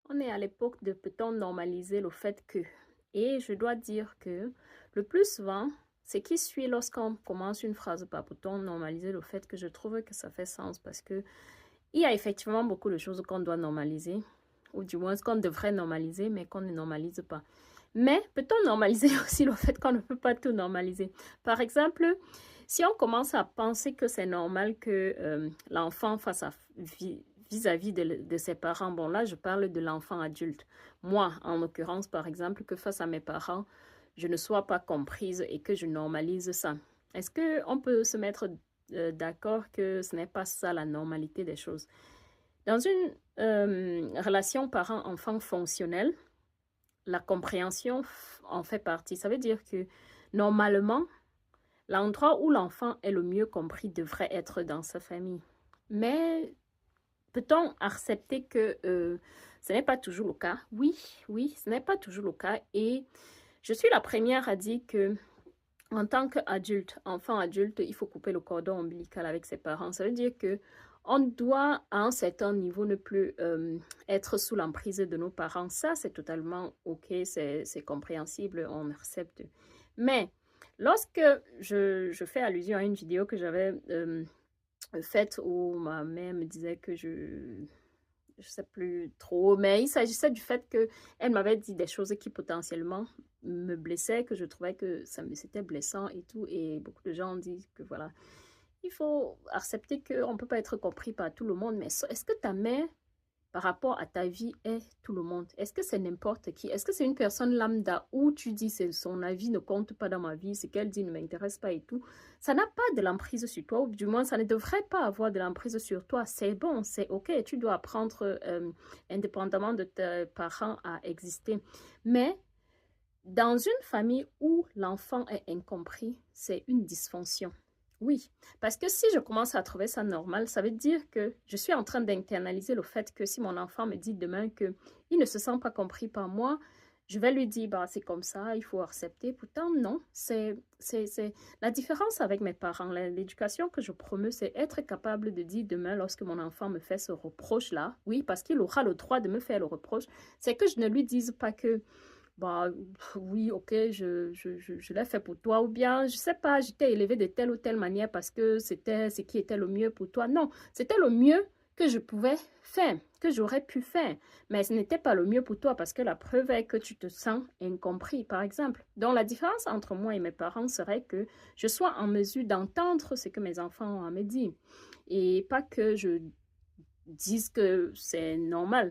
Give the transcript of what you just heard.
On est à l'époque de peut-on normaliser le fait que. Et je dois dire que le plus souvent, ce qui suit lorsqu'on commence une phrase par peut-on normaliser le fait que je trouve que ça fait sens parce que il y a effectivement beaucoup de choses qu'on doit normaliser, ou du moins qu'on devrait normaliser, mais qu'on ne normalise pas. Mais peut-on normaliser aussi le fait qu'on ne peut pas tout normaliser? Par exemple, si on commence à penser que c'est normal que l'enfant fasse vis-à-vis de ses parents, bon là je parle de l'enfant adulte. Moi, en l'occurrence, par exemple, que face à mes parents, je ne sois pas comprise et que je normalise ça. Est-ce qu'on peut se mettre d'accord que ce n'est pas ça la normalité des choses? Dans une relation parent-enfant fonctionnelle, la compréhension en fait partie. Ça veut dire que normalement, l'endroit où l'enfant est le mieux compris devrait être dans sa famille. Mais peut-on accepter que ce n'est pas toujours le cas? Oui, oui, ce n'est pas toujours le cas. Et je suis la première à dire que en tant qu'adulte, enfant adulte, il faut couper le cordon ombilical avec ses parents. Ça veut dire que on doit, à un certain niveau, ne plus être sous l'emprise de nos parents. Ça, c'est totalement OK, c'est compréhensible, on accepte. Mais lorsque je fais allusion à une vidéo que j'avais faite où ma mère me disait que je sais plus trop, mais il s'agissait du fait que elle m'avait dit des choses qui potentiellement me blessaient, que je trouvais que c'était blessant et tout, et beaucoup de gens disent que voilà, il faut accepter qu'on ne peut pas être compris par tout le monde, mais est-ce que ta mère, par rapport à ta vie, est tout le monde? Est-ce que c'est n'importe qui? Est-ce que c'est une personne lambda où tu dis que son avis ne compte pas dans ma vie, ce qu'elle dit ne m'intéresse pas et tout? Ça n'a pas de l'emprise sur toi, ou du moins ça ne devrait pas avoir de l'emprise sur toi. C'est bon, c'est OK, tu dois apprendre indépendamment de tes parents à exister. Mais dans une famille où l'enfant est incompris, c'est une dysfonction. Oui, parce que si je commence à trouver ça normal, ça veut dire que je suis en train d'internaliser le fait que si mon enfant me dit demain qu'il ne se sent pas compris par moi, je vais lui dire, bah, c'est comme ça, il faut accepter. Pourtant, non, c'est la différence avec mes parents. L'éducation que je promeux, c'est être capable de dire demain, lorsque mon enfant me fait ce reproche-là, oui, parce qu'il aura le droit de me faire le reproche, c'est que je ne lui dise pas que bah oui, ok, je l'ai fait pour toi. Ou bien, je sais pas, je t'ai élevé de telle ou telle manière parce que c'était ce qui était le mieux pour toi. Non, c'était le mieux que je pouvais faire, que j'aurais pu faire. Mais ce n'était pas le mieux pour toi parce que la preuve est que tu te sens incompris, par exemple. Donc, la différence entre moi et mes parents serait que je sois en mesure d'entendre ce que mes enfants ont à me dire. Et pas que je dise que c'est normal.